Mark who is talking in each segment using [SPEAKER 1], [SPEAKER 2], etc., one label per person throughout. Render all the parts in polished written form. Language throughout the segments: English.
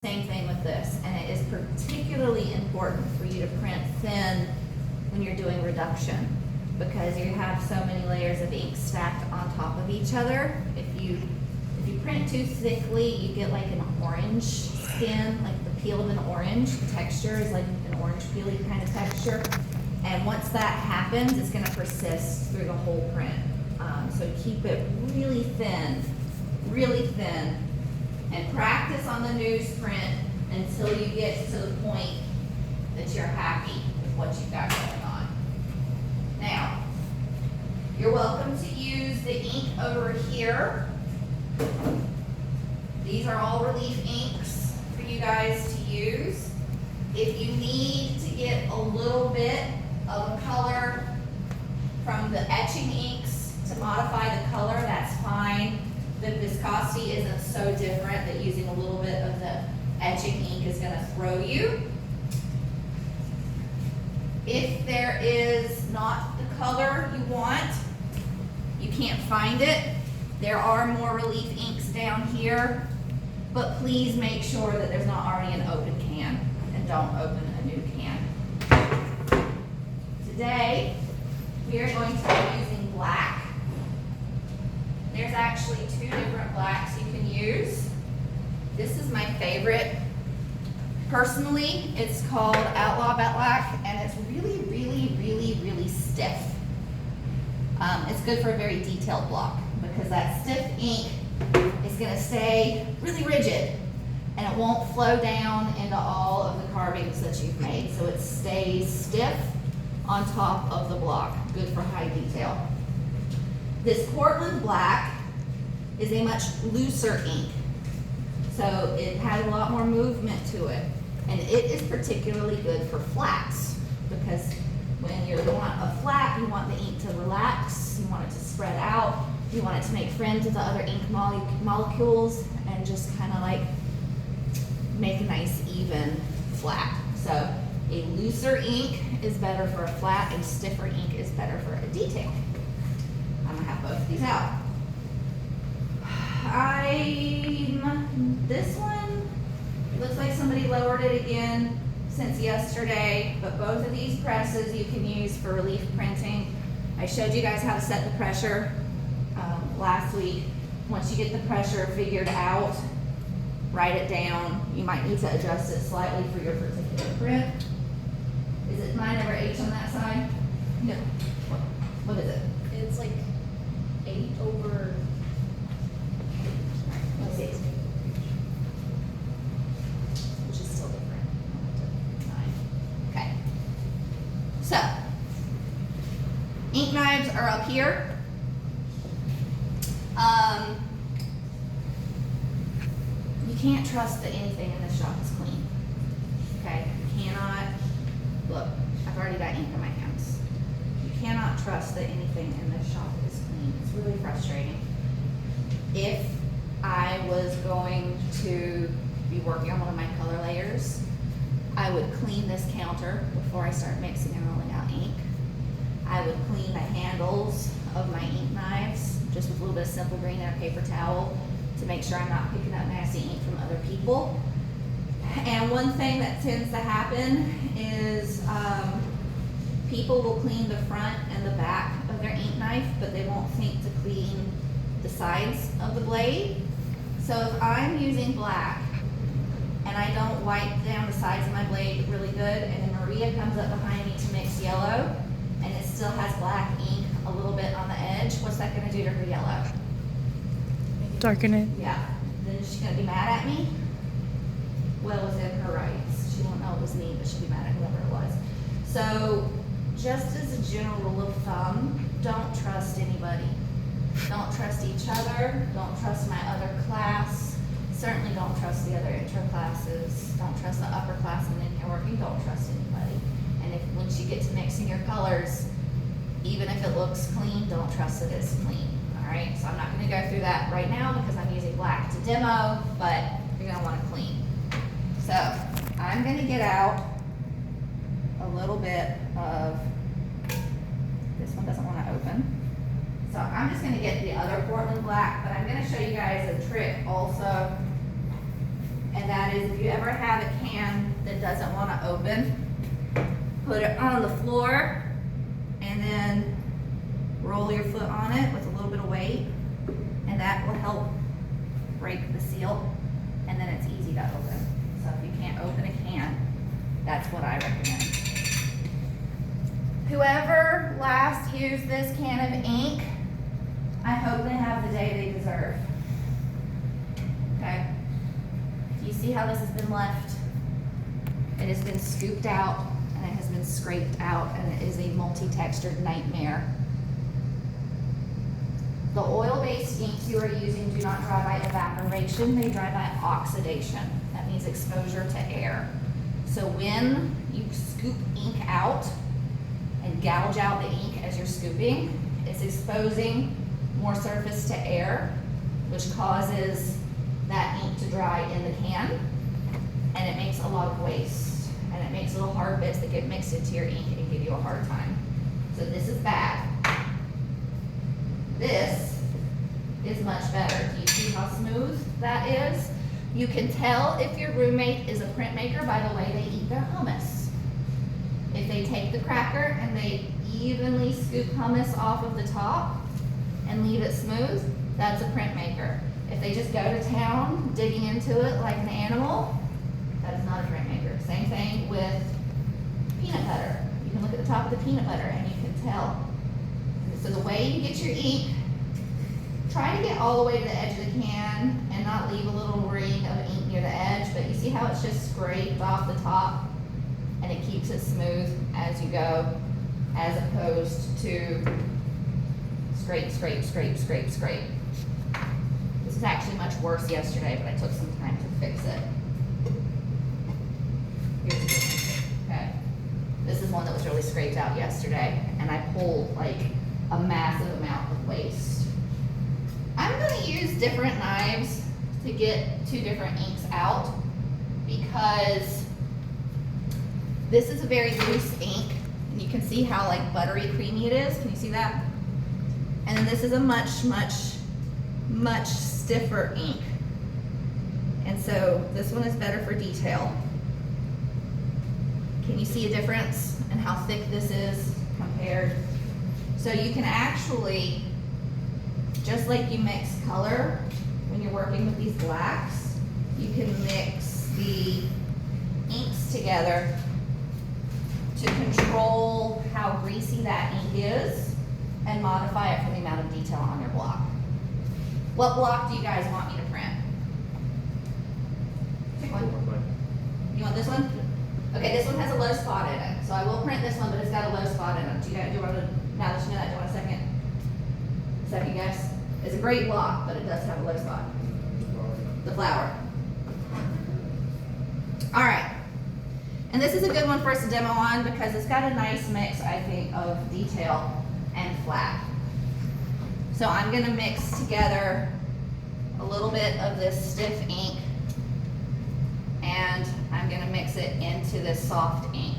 [SPEAKER 1] Same thing with this, and it is particularly important for you to print thin when you're doing reduction, because you have so many layers of ink stacked on top of each other. If you print too thickly, you get like an orange skin, like the peel of an orange. The texture is like an orange peely kind of texture. And once that happens, it's gonna persist through the whole print. So keep it really thin, and practice on the newsprint until you get to the point that you're happy with what you've got going on. Now, you're welcome to use the ink over here. These are all relief inks for you guys to use. If you need to get a little bit of a color from the etching inks to modify the color, that's fine. The viscosity isn't so different that using a little bit of the etching ink is gonna throw you. If there is not the color you want, you can't find it, there are more relief inks down here, but please make sure that there's not already an open can, and don't open a new can. Today, we are going to be using black. There's actually two different blacks you can use. This is my favorite. Personally, it's called Outlaw Black, and it's really stiff. It's good for a very detailed block because that stiff ink is gonna stay really rigid and it won't flow down into all of the carvings that you've made. So it stays stiff on top of the block, good for high detail. This Portland Black is a much looser ink. So it has a lot more movement to it. And it is particularly good for flats because when you want a flat, you want the ink to relax, you want it to spread out, you want it to make friends with the other ink molecules and just kind of like make a nice even flat. So a looser ink is better for a flat and stiffer ink is better for a detail. I'm gonna have both of these out. This one looks like somebody lowered it again since yesterday, but both of these presses you can use for relief printing. I showed you guys how to set the pressure last week. Once you get the pressure figured out, write it down. You might need to adjust it slightly for your particular print. Is it 9/8 on that side?
[SPEAKER 2] No,
[SPEAKER 1] What is it?
[SPEAKER 2] it's like 8/.
[SPEAKER 1] Let's see. Which is still different. 9. Okay. So, ink knives are up here. You can't trust that anything in this shop is clean. Okay? You cannot, look, I've already got ink in my hands. You cannot trust that anything in this shop is clean. It's really frustrating. If I was going to be working on one of my color layers, I would clean this counter before I start mixing and rolling out ink. I would clean the handles of my ink knives just with a little bit of Simple Green and a paper towel to make sure I'm not picking up nasty ink from other people. And one thing that tends to happen is people will clean the front and the back of their ink knife, but they won't think to clean the sides of the blade. So if I'm using black and I don't wipe down the sides of my blade really good, and then Maria comes up behind me to mix yellow, and it still has black ink a little bit on the edge, what's that gonna do to her yellow?
[SPEAKER 3] Darken it.
[SPEAKER 1] Yeah, then she's gonna be mad at me? Well within her rights. She won't know it was me, but she'll be mad at whoever it was. So, just as a general rule of thumb, don't trust anybody. Don't trust each other, don't trust my other class, certainly don't trust the other intro classes, don't trust the upperclassmen in here working, don't trust anybody. And if once you get to mixing your colors, even if it looks clean, don't trust that it's clean. Alright, so I'm not gonna go through that right now because I'm using black to demo, but you're gonna wanna clean. So, I'm gonna get out a little bit of, this one doesn't wanna open. So I'm just gonna get the other Portland Black, but I'm gonna show you guys a trick also. And that is, if you ever have a can that doesn't want to open, put it on the floor and then roll your foot on it with a little bit of weight, and that will help break the seal, and then it's easy to open. So if you can't open a can, that's what I recommend. Whoever last used this can of ink, I hope they have the day they deserve. Okay? Do you see how this has been left? It has been scooped out, and it has been scraped out, and it is a multi-textured nightmare. The oil-based inks you are using do not dry by evaporation, they dry by oxidation. That means exposure to air. So when you scoop ink out and gouge out the ink as you're scooping, it's exposing more surface to air, which causes that ink to dry in the can, and it makes a lot of waste, and it makes little hard bits that get mixed into your ink and give you a hard time. So this is bad. This is much better. Do you see how smooth that is? You can tell if your roommate is a printmaker by the way they eat their hummus. If they take the cracker and they evenly scoop hummus off of the top and leave it smooth, that's a printmaker. If they just go to town digging into it like an animal, that is not a printmaker. Same thing with peanut butter. You can look at the top of the peanut butter and you can tell. So the way you get your ink, try to get all the way to the edge of the can and not leave a little ring of ink near the edge, but you see how it's just scraped off the top and it keeps it smooth as you go, as opposed to scrape, scrape, scrape, scrape, scrape. This was actually much worse yesterday, but I took some time to fix it. Here's a good one. Okay. This is one that was really scraped out yesterday, and I pulled like a massive amount of waste. I'm going to use different knives to get two different inks out because this is a very loose ink, and you can see how like buttery creamy it is. Can you see that? And then this is a much, much, much stiffer ink. And so this one is better for detail. Can you see a difference in how thick this is compared? So you can actually, just like you mix color when you're working with these blacks, you can mix the inks together to control how greasy that ink is and modify it for the amount of detail on your block. What block do you guys want me to print? Pick one. You want this one? Okay, this one has a low spot in it, so I will print this one, but it's got a low spot in it. Do you want to, now that you know that, do you want a second guess? It's a great block, but it does have a low spot. The flower. All right. And this is a good one for us to demo on because it's got a nice mix, I think, of detail and flat. So I'm gonna mix together a little bit of this stiff ink and I'm gonna mix it into this soft ink.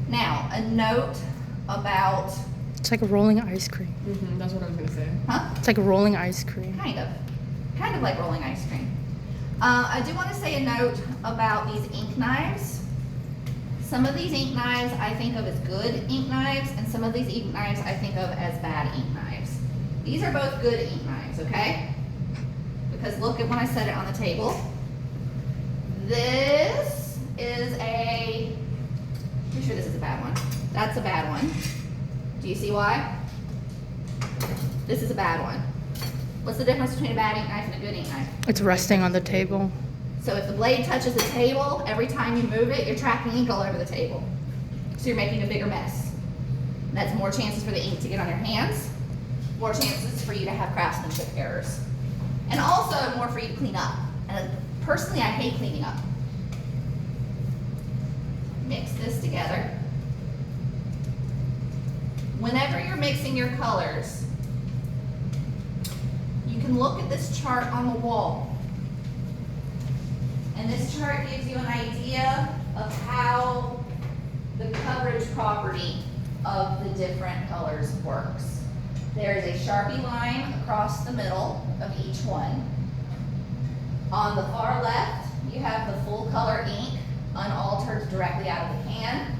[SPEAKER 1] Now, a note about...
[SPEAKER 3] It's like a rolling ice cream.
[SPEAKER 2] Mm-hmm, that's what I was gonna say.
[SPEAKER 1] Huh?
[SPEAKER 3] It's like a rolling ice cream.
[SPEAKER 1] Kind of like rolling ice cream. I do want to say a note about these ink knives. Some of these ink knives I think of as good ink knives, and some of these ink knives I think of as bad ink knives. These are both good ink knives, okay? Because look at when I set it on the table. This is a, pretty sure this is a bad one. That's a bad one. Do you see why? This is a bad one. What's the difference between a bad ink knife and a good ink knife?
[SPEAKER 3] It's resting on the table.
[SPEAKER 1] So if the blade touches the table, every time you move it, you're tracking ink all over the table. So you're making a bigger mess. And that's more chances for the ink to get on your hands, more chances for you to have craftsmanship errors. And also more for you to clean up. And personally, I hate cleaning up. Mix this together. Whenever you're mixing your colors, you can look at this chart on the wall. And this chart gives you an idea of how the coverage property of the different colors works. There is a Sharpie line across the middle of each one. On the far left, you have the full color ink, unaltered directly out of the can.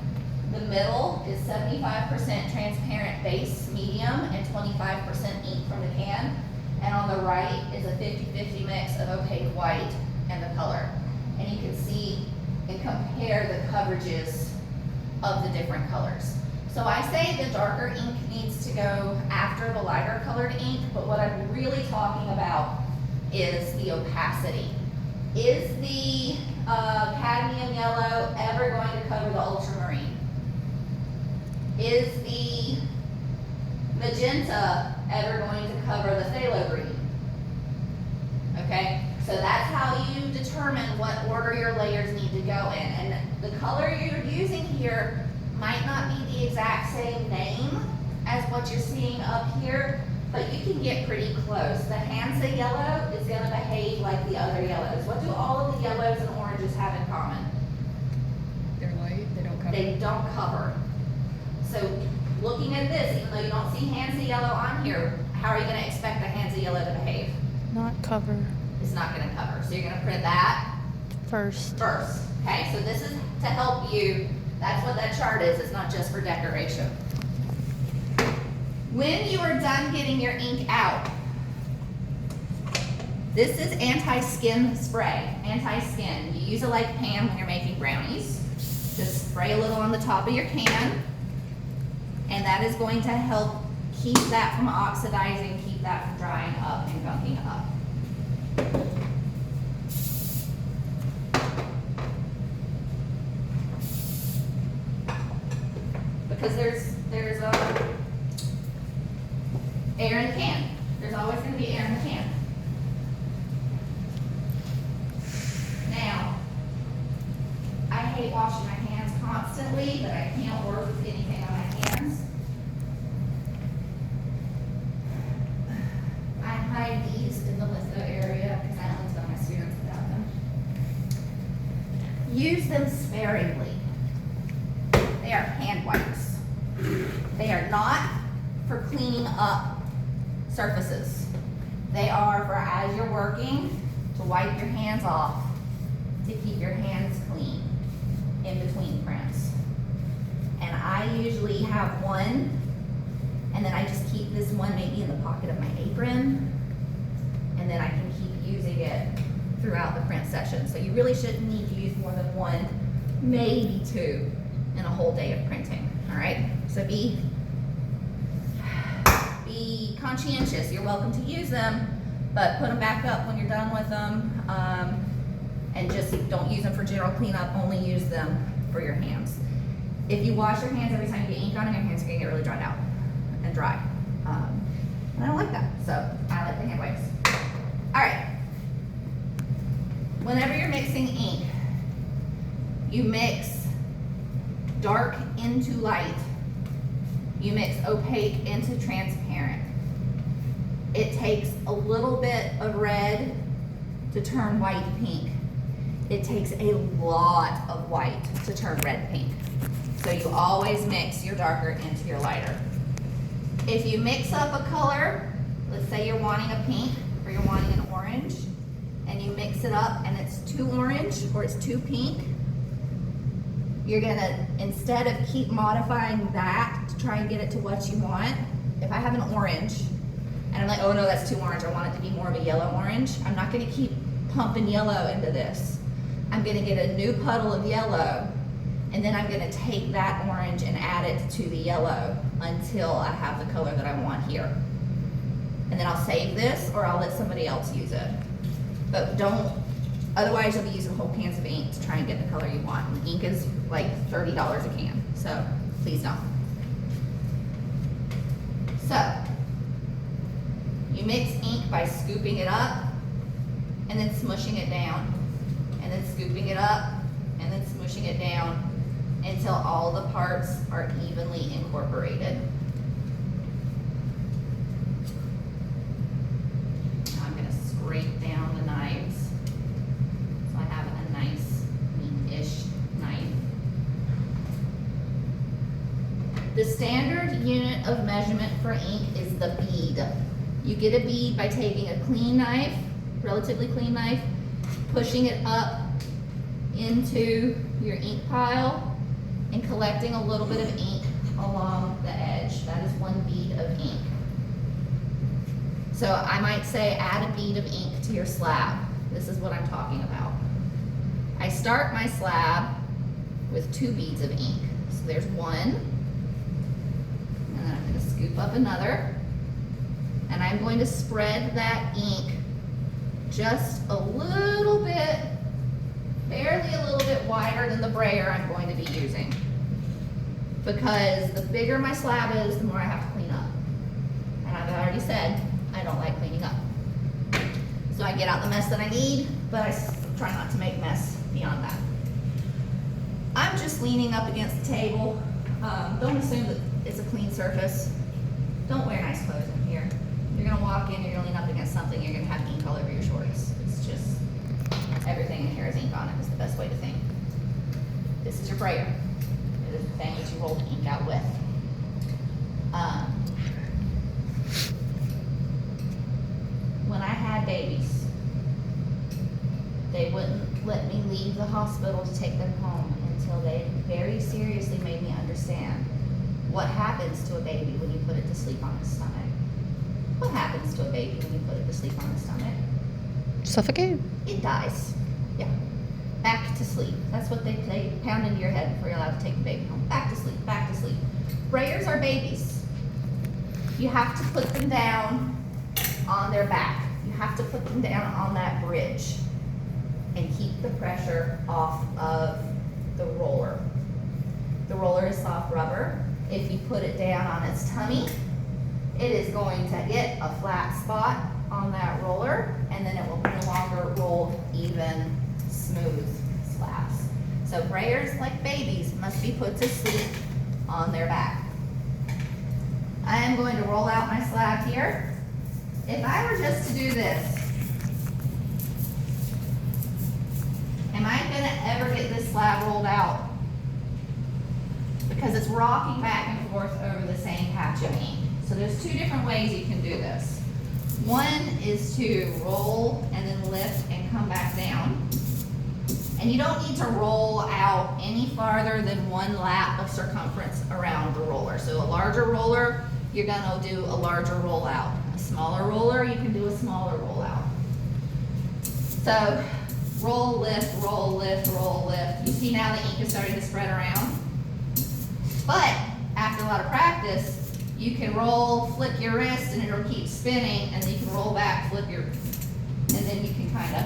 [SPEAKER 1] The middle is 75% transparent base medium and 25% ink from the can. And on the right is a 50-50 mix of opaque white and the color. And you can see and compare the coverages of the different colors. So I say the darker ink needs to go after the lighter colored ink, but what I'm really talking about is the opacity. Is the cadmium yellow ever going to cover the ultramarine? Is the magenta ever going to cover the phthalo green? Okay, so that's how you determine what order your layers need to go in. And the color you're using here might not be the exact same name as what you're seeing up here, but you can get pretty close. The Hansa yellow is going to behave like the other yellows. What do all of the yellows and oranges have in common?
[SPEAKER 2] They're light, they don't cover.
[SPEAKER 1] They don't cover. So looking at this, even though you don't see Hansa yellow on here, how are you going to expect the Hansa yellow to behave?
[SPEAKER 3] Not cover.
[SPEAKER 1] It's not going to cover. So you're going to print that
[SPEAKER 3] First.
[SPEAKER 1] first. Okay, so this is to help you. That's what that chart is. It's not just for decoration. When you are done getting your ink out, this is anti-skin spray. Anti-skin. You use it like Pam when you're making brownies. Just spray a little on the top of your can, and that is going to help keep that from oxidizing, keep that from drying up and gunking up. Because there's air in the can. There's always going to be air in the can. Now, I hate washing my hands constantly, but I can't work with anything on my hands. I hide these in the litho area because I only tell my students about them. Use them sparingly. They are hand wipes. They are not for cleaning up surfaces. They are for, as you're working, to wipe your hands off, to keep your hands clean in between prints. And I usually have one, and then I just keep this one maybe in the pocket of my apron, and then I can keep using it throughout the print session. So you really shouldn't need to use more than one, maybe two, in a whole day of printing. All right, so be conscientious. You're welcome to use them, but put them back up when you're done with them, and just don't use them for general cleanup. Only use them for your hands. If you wash your hands every time you get ink on them, your hands are gonna get really dried out and dry, and I don't like that. So I like the hand wipes. All right. Whenever you're mixing ink, you mix dark into light. You mix opaque into transparent. It takes a little bit of red to turn white pink. It takes a lot of white to turn red pink. So you always mix your darker into your lighter. If you mix up a color, let's say you're wanting a pink or you're wanting an orange, and you mix it up and it's too orange or it's too pink, you're gonna, instead of keep modifying that to try and get it to what you want, if I have an orange and I'm like, oh no, that's too orange, I want it to be more of a yellow orange, I'm not gonna keep pumping yellow into this. I'm gonna get a new puddle of yellow, and then I'm gonna take that orange and add it to the yellow until I have the color that I want here. And then I'll save this, or I'll let somebody else use it. But don't, otherwise you'll be using whole cans of ink to try and get the color you want. And ink is like $30 a can, so please don't. So, you mix ink by scooping it up, and then smushing it down, and then scooping it up, and then smushing it down until all the parts are evenly incorporated. Now I'm gonna scrape down the knives so I have a nice, neat-ish knife. The standard unit of measurement for ink is the bead. You get a bead by taking a clean knife, relatively clean knife, pushing it up into your ink pile and collecting a little bit of ink along the edge. That is one bead of ink. So I might say add a bead of ink to your slab. This is what I'm talking about. I start my slab with 2 beads of ink. So there's one, and then I'm going to scoop up another, and I'm going to spread that ink just a little bit, barely a little bit wider than the brayer I'm going to be using. Because the bigger my slab is, the more I have to clean up. And I've already said, I don't like cleaning up. So I get out the mess that I need, but I try not to make mess beyond that. I'm just leaning up against the table. Don't assume that it's a clean surface. Don't wear nice clothes in here. You're gonna walk in, you're gonna lean up against something, you're gonna have ink all over your shorts. It's just, everything in here is ink on it, is the best way to think. This is your brayer. It is the thing that you roll the ink out with. When I had babies, they wouldn't let me leave the hospital to take them home until they very seriously made me understand what happens to a baby when you put it to sleep on its stomach. What happens to a baby when you put it to sleep on its stomach?
[SPEAKER 3] Suffocate.
[SPEAKER 1] It dies. Yeah. Back to sleep. That's what they pound into your head before you're allowed to take the baby home. Back to sleep, back to sleep. Brayers are babies. You have to put them down on their back. You have to put them down on that bridge and keep the pressure off of the roller. The roller is soft rubber. If you put it down on its tummy, it is going to get a flat spot on that roller, and then it will no longer roll even smooth slabs. So brayers, like babies, must be put to sleep on their back. I am going to roll out my slab here. If I were just to do this, am I gonna ever get this slab rolled out? Because it's rocking back and forth over the same patch of ink. So there's 2 different ways you can do this. One is to roll and then lift and come back down. And you don't need to roll out any farther than 1 lap of circumference around the roller. So a larger roller, you're gonna do a larger rollout. A smaller roller, you can do a smaller rollout. So roll, lift, roll, lift, roll, lift. You see now the ink is starting to spread around. But after a lot of practice, you can roll, flip your wrist, and it'll keep spinning, and then you can roll back, flip your, and then you can kind of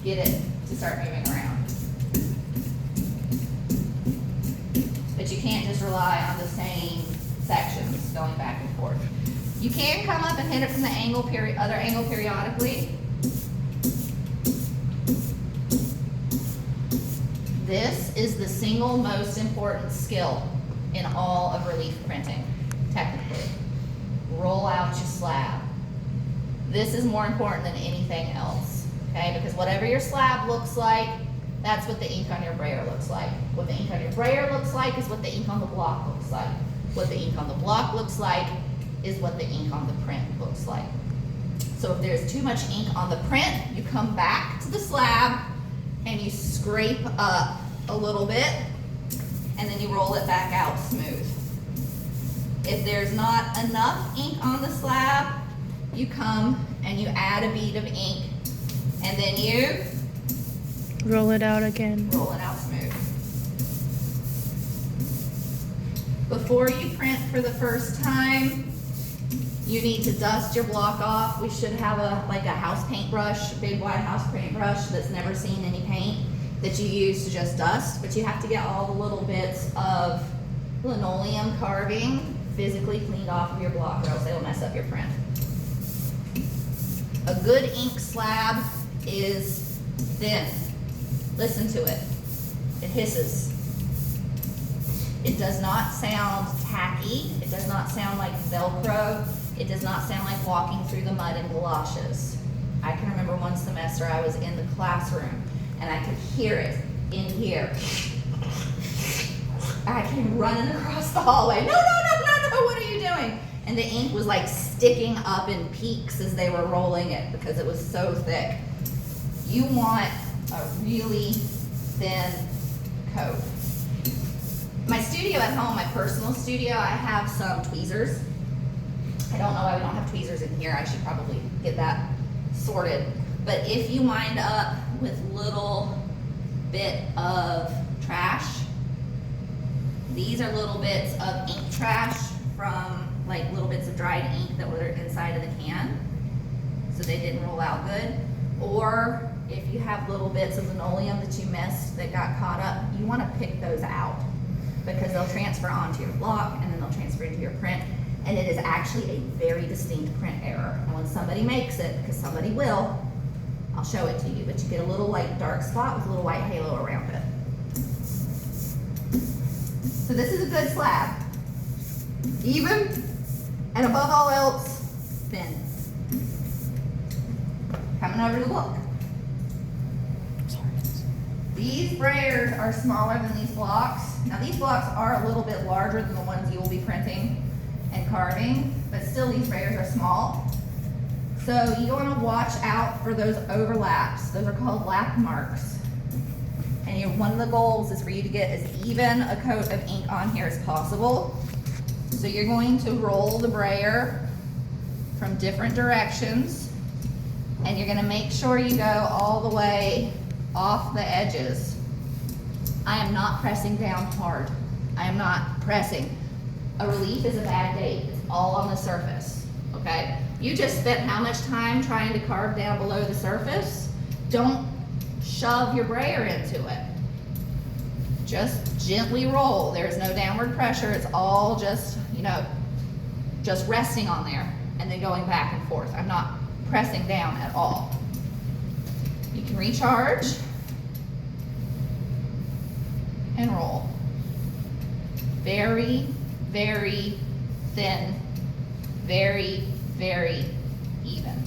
[SPEAKER 1] get it to start moving around. But you can't just rely on the same sections going back and forth. You can come up and hit it from the other angle periodically. This is the single most important skill in all of relief printing, technically. Roll out your slab. This is more important than anything else, okay? Because whatever your slab looks like, that's what the ink on your brayer looks like. What the ink on your brayer looks like is what the ink on the block looks like. What the ink on the block looks like is what the ink on the print looks like. So if there's too much ink on the print, you come back to the slab and you scrape up a little bit, and then you roll it back out smooth. If there's not enough ink on the slab, you come and you add a bead of ink, and then you
[SPEAKER 3] Roll it out again.
[SPEAKER 1] roll it out smooth. Before you print for the first time, you need to dust your block off. We should have like a house paint brush, a big wide house paint brush that's never seen any paint, that you use to just dust, but you have to get all the little bits of linoleum carving physically cleaned off of your block, or else they will mess up your print. A good ink slab is thin. Listen to it. It hisses. It does not sound tacky. It does not sound like Velcro. It does not sound like walking through the mud in galoshes. I can remember one semester I was in the classroom and I could hear it in here. I came running across the hallway. No, what are you doing? And the ink was like sticking up in peaks as they were rolling it because it was so thick. You want a really thin coat. My studio at home, my personal studio, I have some tweezers. I don't know why we don't have tweezers in here. I should probably get that sorted. But if you wind up with little bit of trash, these are little bits of ink trash from like little bits of dried ink that were inside of the can, so they didn't roll out good. Or if you have little bits of linoleum that you missed that got caught up, you want to pick those out because they'll transfer onto your block and then they'll transfer into your print. And it is actually a very distinct print error. And when somebody makes it, because somebody will, I'll show it to you, but you get a little like dark spot with a little white halo around it. So this is a good slab. Even, and above all else, thin. Coming over to the book. These sprayers are smaller than these blocks. Now these blocks are a little bit larger than the ones you will be printing and carving, but still these sprayers are small. So you want to watch out for those overlaps. Those are called lap marks. And one of the goals is for you to get as even a coat of ink on here as possible. So you're going to roll the brayer from different directions, and you're going to make sure you go all the way off the edges. I am not pressing down hard. I am not pressing. A relief is a bad date. It's all on the surface, okay? You just spent how much time trying to carve down below the surface? Don't shove your brayer into it. Just gently roll. There's no downward pressure. It's all just, you know, just resting on there and then going back and forth. I'm not pressing down at all. You can recharge and roll. Very, very thin, very, very even.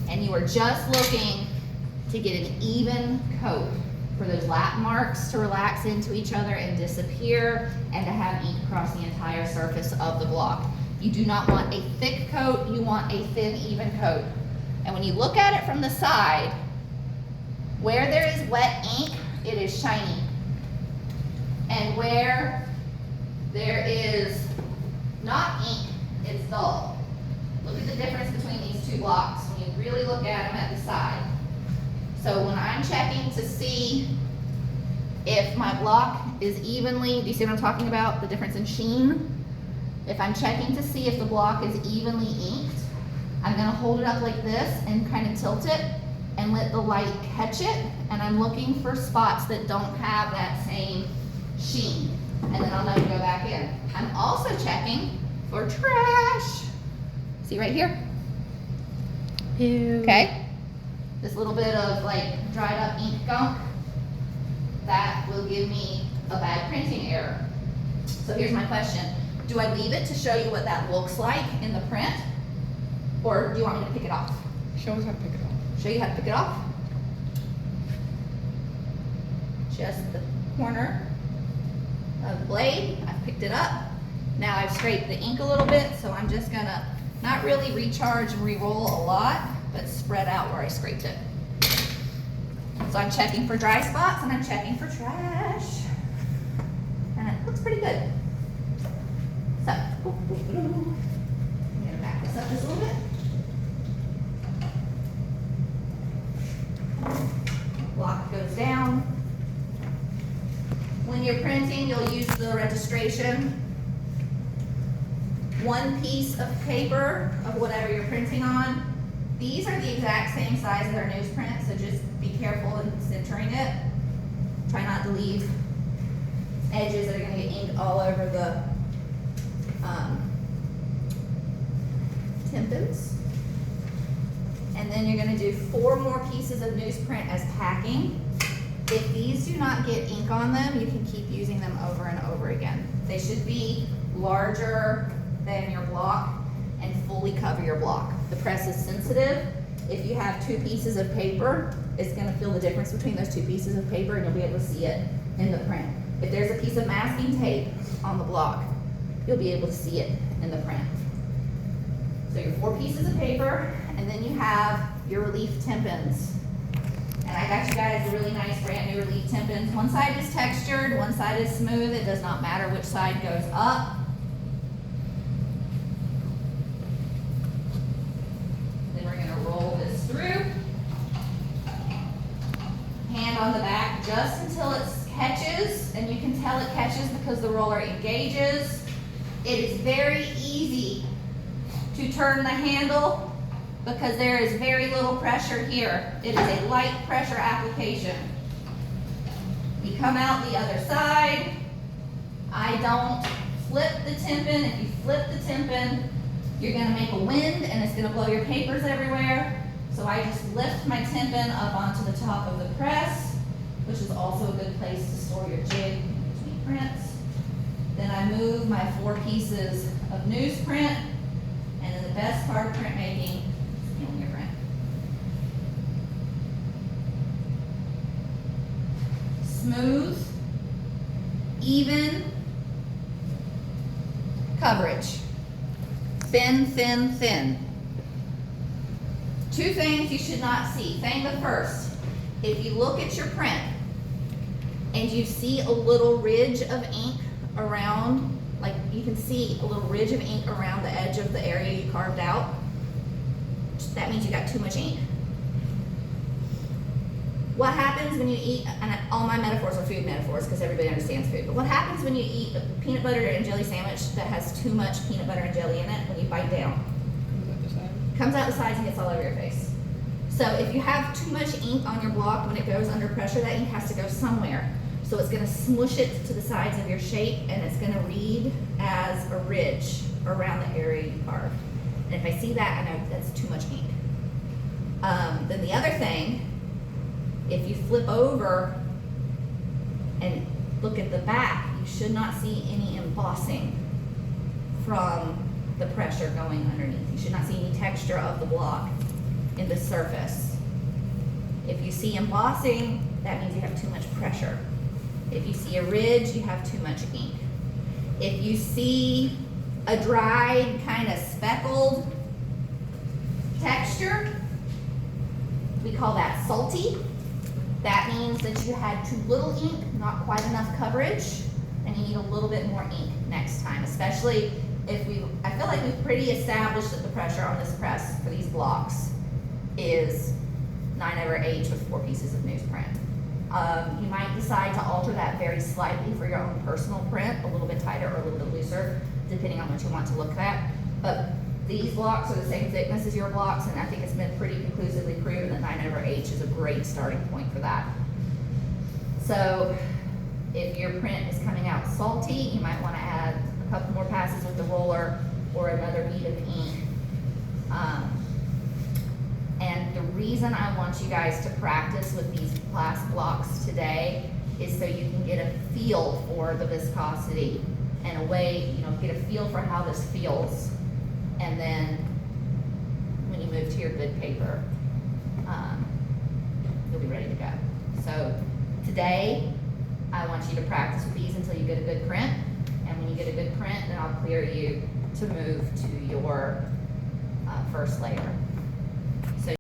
[SPEAKER 1] And you are just looking to get an even coat for those lap marks to relax into each other and disappear, and to have ink across the entire surface of the block. You do not want a thick coat, you want a thin, even coat. And when you look at it from the side, where there is wet ink, it is shiny. And where there is not ink, it's dull. Look at the difference between these two blocks when you really look at them at the side. So when I'm checking to see if my block is evenly, do you see what I'm talking about? The difference in sheen? If I'm checking to see if the block is evenly inked, I'm gonna hold it up like this and kind of tilt it and let the light catch it. And I'm looking for spots that don't have that same sheen. And then I'll know to go back in. I'm also checking for trash. See right here?
[SPEAKER 3] Ew.
[SPEAKER 1] Okay? This little bit of like dried up ink gunk, that will give me a bad printing error. So here's my question. Do I leave it to show you what that looks like in the print? Or do you want me to pick it off?
[SPEAKER 2] Show us how to pick it off.
[SPEAKER 1] Show you how to pick it off? Just the corner of the blade. I've picked it up. Now I've scraped the ink a little bit, so I'm just gonna not really recharge and re-roll a lot, but spread out where I scraped it. So I'm checking for dry spots and I'm checking for trash. And it looks pretty good. So, I'm gonna back this up just a little bit. Block goes down. When you're printing, you'll use the registration. One piece of paper of whatever you're printing on. These are the exact same size as our newsprint, so just be careful in centering it. Try not to leave edges that are going to get ink all over the tympans. And then you're going to do 4 more pieces of newsprint as packing. If these do not get ink on them, you can keep using them over and over again. They should be larger than your block and fully cover your block. The press is sensitive. If you have 2 pieces of paper, it's going to feel the difference between those 2 pieces of paper, and you'll be able to see it in the print. If there's a piece of masking tape on the block, you'll be able to see it in the print. So your 4 pieces of paper, and then you have your relief tympans. And I got you guys really nice brand new relief Tempins. One side is textured, one side is smooth. It does not matter which side goes up. Then we're gonna roll this through. Hand on the back just until it catches, and you can tell it catches because the roller engages. It is very easy to turn the handle because there is very little pressure here. It is a light pressure application. You come out the other side. I don't flip the Tempin. If you flip the Tempin, you're gonna make a wind and it's gonna blow your papers everywhere. So I just lift my Tempin up onto the top of the press, which is also a good place to store your jig in between prints. Then I move my 4 pieces of newsprint, and then the best part of printmaking is feeling your print. Smooth, even coverage. Thin, thin, thin. 2 things you should not see. Thing the first, if you look at your print and you see a little ridge of ink around, like you can see a little ridge of ink around the edge of the area you carved out, that means you got too much ink. What happens when you eat, and all my metaphors are food metaphors because everybody understands food, but what happens when you eat a peanut butter and jelly sandwich that has too much peanut butter and jelly in it when you bite down? Comes out the sides and gets all over your face. So if you have too much ink on your block, when it goes under pressure, that ink has to go somewhere. So it's gonna smush it to the sides of your shape, and it's gonna read as a ridge around the area you carved. And if I see that, I know that's too much ink. Then the other thing, if you flip over and look at the back, you should not see any embossing from the pressure going underneath. You should not see any texture of the block in the surface. If you see embossing, that means you have too much pressure. If you see a ridge, you have too much ink. If you see a dried, kind of speckled texture, we call that salty. That means that you had too little ink, not quite enough coverage, and you need a little bit more ink next time, especially if I feel like we've pretty established that the pressure on this press for these blocks is 9/H with 4 pieces of newsprint. You might decide to alter that very slightly for your own personal print, a little bit tighter or a little bit looser, depending on what you want to look at. But these blocks are the same thickness as your blocks, and I think it's been pretty conclusively proven that 9/H is a great starting point for that. So if your print is coming out salty, you might want to add a couple more passes with the roller or another bead of ink. And the reason I want you guys to practice with these glass blocks today is so you can get a feel for the viscosity and a way, get a feel for how this feels. And then when you move to your good paper, you'll be ready to go. So today, I want you to practice with these until you get a good print. And when you get a good print, then I'll clear you to move to your first layer.